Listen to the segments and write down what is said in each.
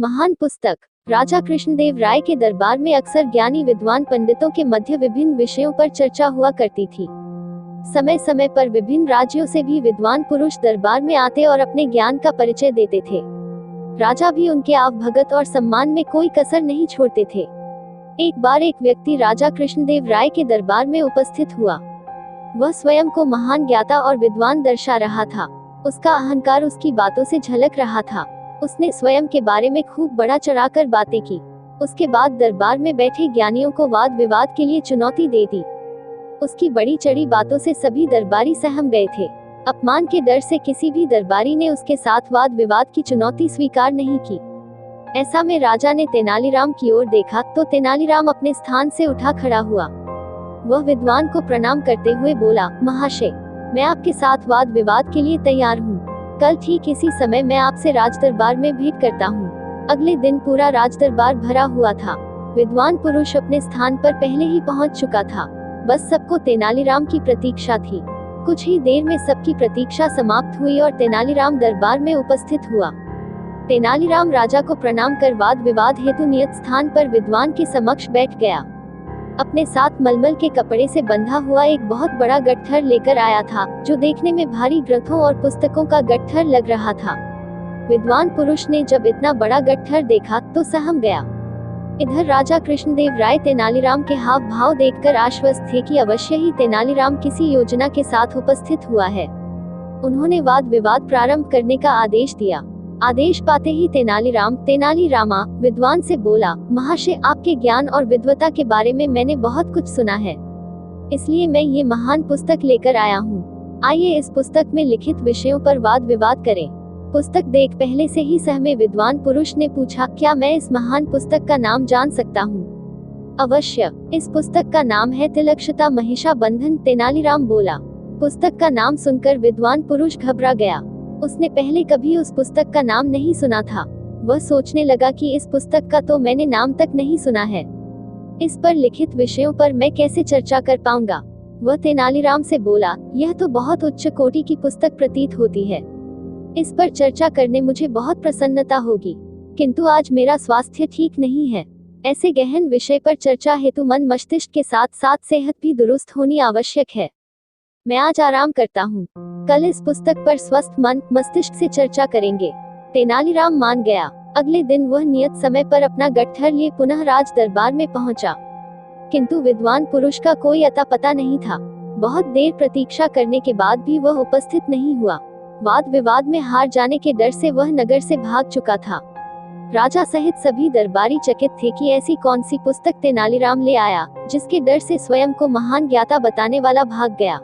महान पुस्तक। राजा कृष्णदेव राय के दरबार में अक्सर ज्ञानी विद्वान पंडितों के मध्य विभिन्न विषयों पर चर्चा हुआ करती थी। समय समय पर विभिन्न राज्यों से भी विद्वान पुरुष दरबार में आते और अपने ज्ञान का परिचय देते थे। राजा भी उनके आवभगत और सम्मान में कोई कसर नहीं छोड़ते थे। एक बार एक व्यक्ति राजा कृष्णदेव राय के दरबार में उपस्थित हुआ। वह स्वयं को महान ज्ञाता और विद्वान दर्शा रहा था। उसका अहंकार उसकी बातों से झलक रहा था। उसने स्वयं के बारे में खूब बड़ा चढ़ाकर बातें की। उसके बाद दरबार में बैठे ज्ञानियों को वाद विवाद के लिए चुनौती दे दी। उसकी बड़ी चढ़ी बातों से सभी दरबारी सहम गए थे। अपमान के डर से किसी भी दरबारी ने उसके साथ वाद विवाद की चुनौती स्वीकार नहीं की। ऐसा में राजा ने तेनालीराम की ओर देखा तो तेनालीराम अपने स्थान से उठा खड़ा हुआ। वह विद्वान को प्रणाम करते हुए बोला, महाशय, मैं आपके साथ वाद विवाद के लिए तैयार हूँ। कल ठीक इसी समय मैं आपसे राजदरबार में भेंट करता हूँ। अगले दिन पूरा राजदरबार भरा हुआ था। विद्वान पुरुष अपने स्थान पर पहले ही पहुँच चुका था। बस सबको तेनालीराम की प्रतीक्षा थी। कुछ ही देर में सबकी प्रतीक्षा समाप्त हुई और तेनालीराम दरबार में उपस्थित हुआ। तेनालीराम राजा को प्रणाम कर वाद विवाद हेतु नियत स्थान पर विद्वान के समक्ष बैठ गया। अपने साथ मलमल के कपड़े से बंधा हुआ एक बहुत बड़ा गट्ठर लेकर आया था, जो देखने में भारी ग्रंथों और पुस्तकों का गट्ठर लग रहा था। विद्वान पुरुष ने जब इतना बड़ा गट्ठर देखा तो सहम गया। इधर राजा कृष्णदेव राय तेनालीराम के हाव भाव देखकर आश्वस्त थे कि अवश्य ही तेनालीराम किसी योजना के साथ उपस्थित हुआ है। उन्होंने वाद विवाद प्रारंभ करने का आदेश दिया। आदेश पाते ही तेनालीरामा विद्वान से बोला, महाशय, आपके ज्ञान और विद्वता के बारे में मैंने बहुत कुछ सुना है, इसलिए मैं ये महान पुस्तक लेकर आया हूँ। आइए इस पुस्तक में लिखित विषयों पर वाद विवाद करें। पुस्तक देख पहले से ही सहमे विद्वान पुरुष ने पूछा, क्या मैं इस महान पुस्तक का नाम जान सकता हूँ? अवश्य, इस पुस्तक का नाम है तिलक्षिता महिषा बंधन। तेनालीराम बोला। पुस्तक का नाम सुनकर विद्वान पुरुष घबरा गया। उसने पहले कभी उस पुस्तक का नाम नहीं सुना था। वह सोचने लगा कि इस पुस्तक का तो मैंने नाम तक नहीं सुना है। इस पर लिखित विषयों पर मैं कैसे चर्चा कर पाऊंगा? वह तेनालीराम से बोला, यह तो बहुत उच्च कोटि की पुस्तक प्रतीत होती है। इस पर चर्चा करने मुझे बहुत प्रसन्नता होगी, किंतु आज मेरा स्वास्थ्य ठीक नहीं है। ऐसे गहन विषय पर चर्चा हेतु मन मस्तिष्क के साथ साथ सेहत भी दुरुस्त होनी आवश्यक है। मैं आज आराम करता हूँ। कल इस पुस्तक पर स्वस्थ मन मस्तिष्क से चर्चा करेंगे। तेनालीराम मान गया। अगले दिन वह नियत समय पर अपना गट्ठर लिए पुनः राज दरबार में पहुंचा, किंतु विद्वान पुरुष का कोई अता पता नहीं था। बहुत देर प्रतीक्षा करने के बाद भी वह उपस्थित नहीं हुआ। वाद विवाद में हार जाने के डर से वह नगर से भाग चुका था। राजा सहित सभी दरबारी चकित थे कि ऐसी कौन सी पुस्तक तेनालीराम ले आया, जिसके डर से स्वयं को महान ज्ञाता बताने वाला भाग गया।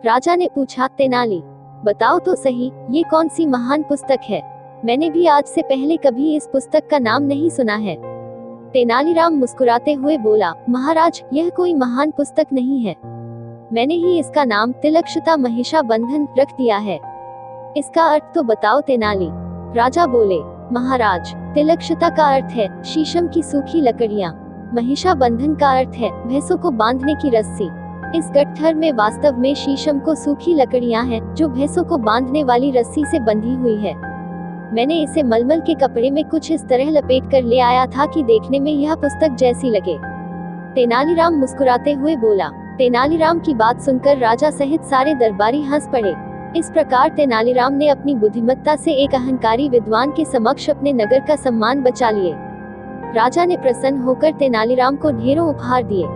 राजा ने पूछा, तेनाली, बताओ तो सही, ये कौन सी महान पुस्तक है? मैंने भी आज से पहले कभी इस पुस्तक का नाम नहीं सुना है। तेनालीराम मुस्कुराते हुए बोला, महाराज, यह कोई महान पुस्तक नहीं है। मैंने ही इसका नाम तिलक्षिता महिषा बंधन रख दिया है। इसका अर्थ तो बताओ तेनाली। राजा बोले, महाराज, तिलक्षिता का अर्थ है शीशम की सूखी लकड़ियाँ। महिषा बंधन का अर्थ है भैंसों को बांधने की रस्सी। इस गट्ठर में वास्तव में शीशम को सूखी लकड़ियां हैं, जो भैंसों को बांधने वाली रस्सी से बंधी हुई है। मैंने इसे मलमल के कपड़े में कुछ इस तरह लपेट कर ले आया था कि देखने में यह पुस्तक जैसी लगे। तेनालीराम मुस्कुराते हुए बोला। तेनालीराम की बात सुनकर राजा सहित सारे दरबारी हंस पड़े। इस प्रकार तेनालीराम ने अपनी बुद्धिमत्ता से एक अहंकारी विद्वान के समक्ष अपने नगर का सम्मान बचा लिए। राजा ने प्रसन्न होकर तेनालीराम को ढेरों उपहार दिए।